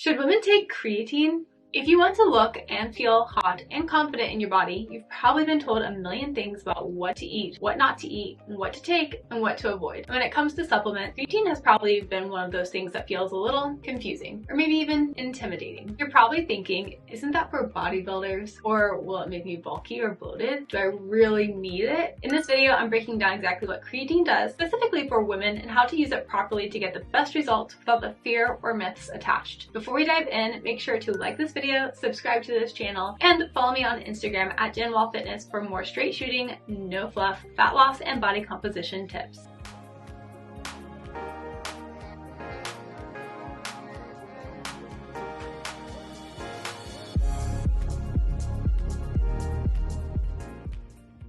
Should women take creatine? If you want to look and feel hot and confident in your body, you've probably been told a million things about what to eat, what not to eat, and what to take, and what to avoid. When it comes to supplements, creatine has probably been one of those things that feels a little confusing, or maybe even intimidating. You're probably thinking, isn't that for bodybuilders? Or will it make me bulky or bloated? Do I really need it? In this video, I'm breaking down exactly what creatine does, specifically for women, and how to use it properly to get the best results without the fear or myths attached. Before we dive in, make sure to like this video, subscribe to this channel, and follow me on Instagram at JenWallFitness for more straight shooting, no fluff, fat loss, and body composition tips.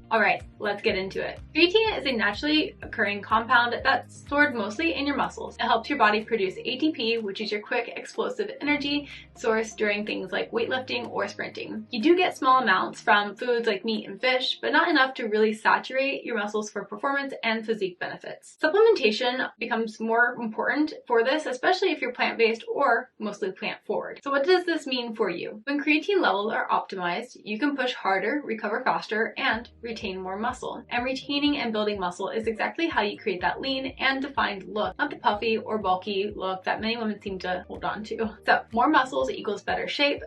Alright, let's get into it. Creatine is a naturally occurring compound that's stored mostly in your muscles. It helps your body produce ATP, which is your quick, explosive energy source during things like weightlifting or sprinting. You do get small amounts from foods like meat and fish, but not enough to really saturate your muscles for performance and physique benefits. Supplementation becomes more important for this, especially if you're plant-based or mostly plant-forward. So what does this mean for you? When creatine levels are optimized, you can push harder, recover faster, and retain more muscle. And retaining and building muscle is exactly how you create that lean and defined look, not the puffy or bulky look that many women seem to hold on to. So more muscles equals better shape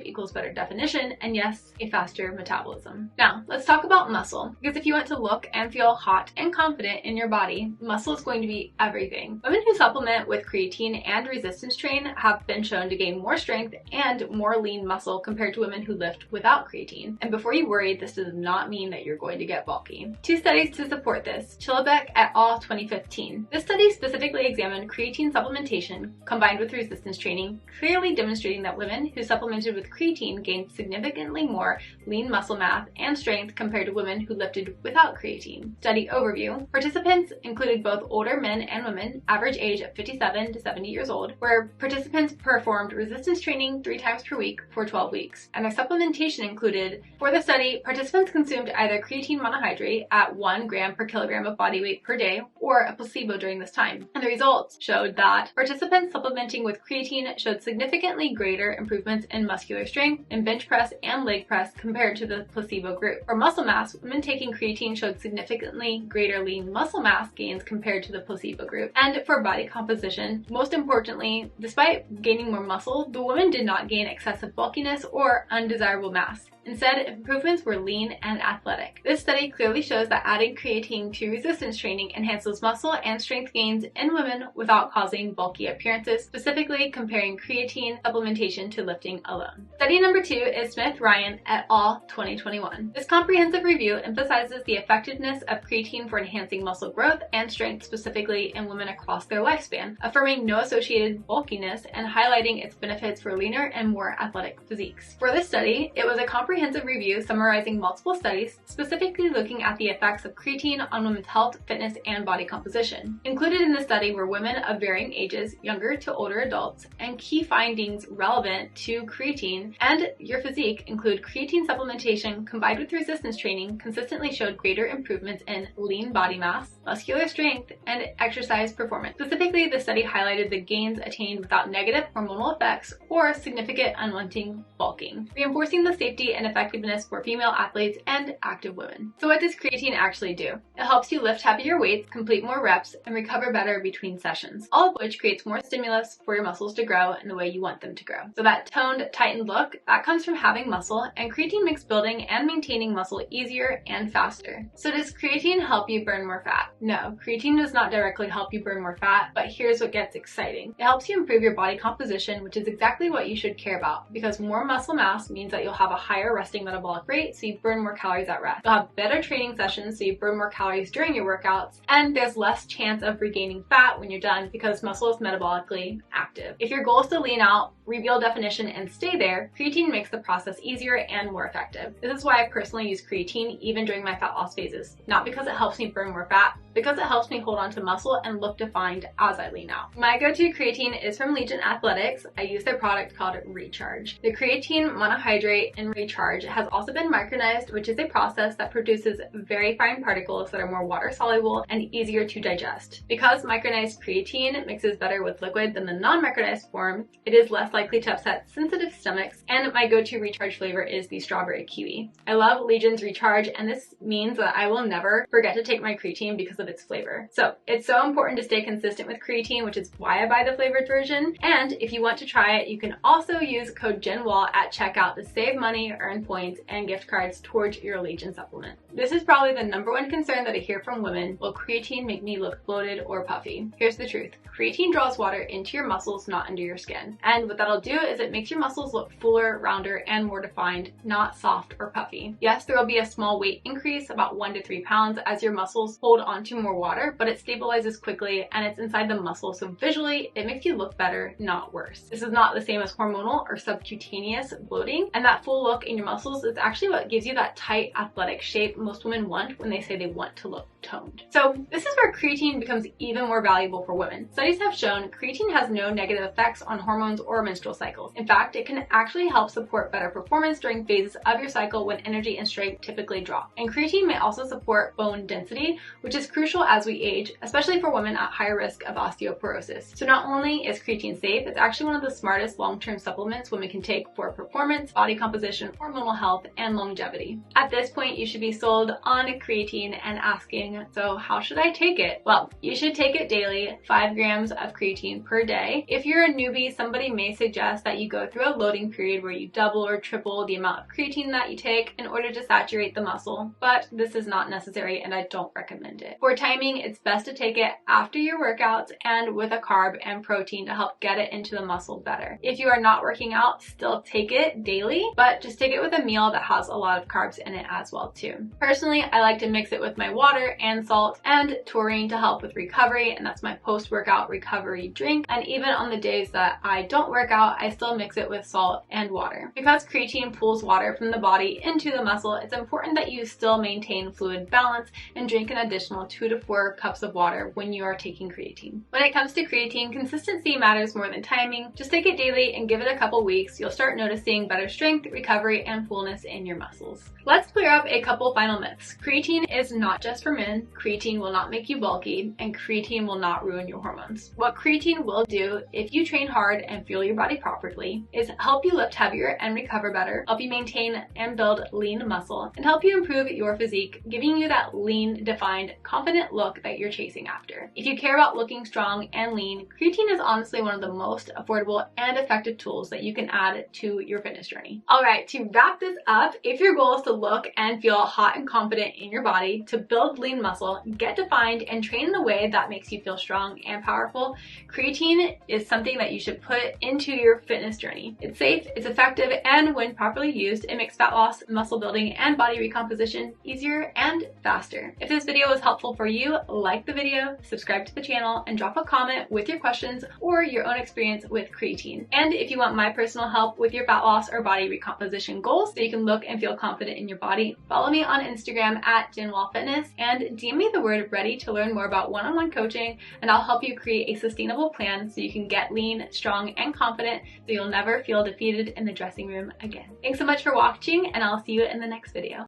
equals better definition, and yes, a faster metabolism. Now let's talk about muscle, because if you want to look and feel hot and confident in your body, muscle is going to be everything. Women who supplement with creatine and resistance train have been shown to gain more strength and more lean muscle compared to women who lift without creatine. And before you worry, this does not mean that you're going to get bulky. Two studies to support this. Chilbeck et al. 2015. This study specifically examined creatine supplementation combined with resistance training, clearly demonstrating that women who supplemented with creatine gained significantly more lean muscle mass and strength compared to women who lifted without creatine. Study overview. Participants included both older men and women, average age of 57 to 70 years old, where participants performed resistance training 3 times per week for 12 weeks. And their supplementation included, for the study, participants consumed either creatine monohydrate at 1 gram per kilogram of body weight per day or a placebo during this time. And the results showed that participants supplementing with creatine showed significantly greater improvements in muscular strength, in bench press and leg press compared to the placebo group. For muscle mass, women taking creatine showed significantly greater lean muscle mass gains compared to the placebo group. And for body composition, most importantly, despite gaining more muscle, the women did not gain excessive bulkiness or undesirable mass. Instead, improvements were lean and athletic. This study clearly shows that adding creatine to resistance training enhances muscle and strength gains in women without causing bulky appearances, specifically comparing creatine supplementation to lifting alone. Study number 2 is Smith-Ryan et al. 2021. This comprehensive review emphasizes the effectiveness of creatine for enhancing muscle growth and strength, specifically in women across their lifespan, affirming no associated bulkiness and highlighting its benefits for leaner and more athletic physiques. For this study, it was a comprehensive review summarizing multiple studies, specifically looking at the effects of creatine on women's health, fitness, and body composition. Included in the study were women of varying ages, younger to older adults, and key findings relevant to creatine and your physique include creatine supplementation combined with resistance training consistently showed greater improvements in lean body mass, muscular strength, and exercise performance. Specifically, the study highlighted the gains attained without negative hormonal effects or significant unwanted bulking, reinforcing the safety and effectiveness for female athletes and active women. So what does creatine actually do? It helps you lift heavier weights, complete more reps, and recover better between sessions, all of which creates more stimulus for your muscles to grow in the way you want them to grow. So that toned, tightened look, that comes from having muscle, and creatine makes building and maintaining muscle easier and faster. So does creatine help you burn more fat? No, creatine does not directly help you burn more fat, but here's what gets exciting. It helps you improve your body composition, which is exactly what you should care about, because more muscle mass means that you'll have a higher resting metabolic rate, so you burn more calories at rest. You'll have better training sessions, so you burn more calories during your workouts, and there's less chance of regaining fat when you're done because muscle is metabolically active. If your goal is to lean out, reveal definition, and stay there, creatine makes the process easier and more effective. This is why I personally use creatine even during my fat loss phases. Not because it helps me burn more fat, because it helps me hold on to muscle and look defined as I lean out. My go-to creatine is from Legion Athletics. I use their product called Recharge. The creatine monohydrate and Recharge recharge has also been micronized, which is a process that produces very fine particles that are more water soluble and easier to digest. Because micronized creatine mixes better with liquid than the non-micronized form, it is less likely to upset sensitive stomachs, and my go-to recharge flavor is the strawberry kiwi. I love Legion's Recharge, and this means that I will never forget to take my creatine because of its flavor. So it's so important to stay consistent with creatine, which is why I buy the flavored version. And if you want to try it, you can also use code JENWAL at checkout to save money, earn points, and gift cards towards your Legion supplement. This is probably the #1 concern that I hear from women: will creatine make me look bloated or puffy? Here's the truth. Creatine draws water into your muscles, not into your skin. And what that'll do is it makes your muscles look fuller, rounder, and more defined, not soft or puffy. Yes, there will be a small weight increase, about 1 to 3 pounds, as your muscles hold onto more water, but it stabilizes quickly and it's inside the muscle, so visually it makes you look better, not worse. This is not the same as hormonal or subcutaneous bloating, and that full look in your muscles is actually what gives you that tight, athletic shape most women want when they say they want to look toned. So this is where creatine becomes even more valuable for women. Studies have shown creatine has no negative effects on hormones or menstrual cycles. In fact, it can actually help support better performance during phases of your cycle when energy and strength typically drop. And creatine may also support bone density, which is crucial as we age, especially for women at higher risk of osteoporosis. So not only is creatine safe, it's actually one of the smartest long-term supplements women can take for performance, body composition, hormonal health, and longevity. At this point, you should be sold on creatine and asking, so how should I take it? Well, you should take it daily, 5 grams of creatine per day. If you're a newbie, somebody may suggest that you go through a loading period where you double or triple the amount of creatine that you take in order to saturate the muscle, but this is not necessary and I don't recommend it. For timing, it's best to take it after your workouts and with a carb and protein to help get it into the muscle better. If you are not working out, still take it daily, but just take it with a meal that has a lot of carbs in it as well too. Personally, I like to mix it with my water and salt and taurine to help with recovery, and that's my post-workout recovery drink. And even on the days that I don't work out, I still mix it with salt and water. Because creatine pulls water from the body into the muscle, it's important that you still maintain fluid balance and drink an additional 2 to 4 cups of water when you are taking creatine. When it comes to creatine, consistency matters more than timing. Just take it daily and give it a couple weeks. You'll start noticing better strength, recovery, and fullness in your muscles. Let's clear up a couple final myths. Creatine is not just for men. Creatine will not make you bulky, and creatine will not ruin your hormones. What creatine will do, if you train hard and fuel your body properly, is help you lift heavier and recover better, help you maintain and build lean muscle, and help you improve your physique, giving you that lean, defined, confident look that you're chasing after. If you care about looking strong and lean, creatine is honestly one of the most affordable and effective tools that you can add to your fitness journey. Alright, to wrap this up, if your goal is to look and feel hot and confident in your body, to build lean muscle, get defined, and train in a way that makes you feel strong and powerful, creatine is something that you should put into your fitness journey. It's safe, it's effective, and when properly used, it makes fat loss, muscle building, and body recomposition easier and faster. If this video was helpful for you, like the video, subscribe to the channel, and drop a comment with your questions or your own experience with creatine. And if you want my personal help with your fat loss or body recomposition goals so you can look and feel confident in your body, follow me on Instagram at JenWallFitness and DM me the word ready to learn more about one-on-one coaching, and I'll help you create a sustainable plan so you can get lean, strong, and confident so you'll never feel defeated in the dressing room again. Thanks so much for watching, and I'll see you in the next video.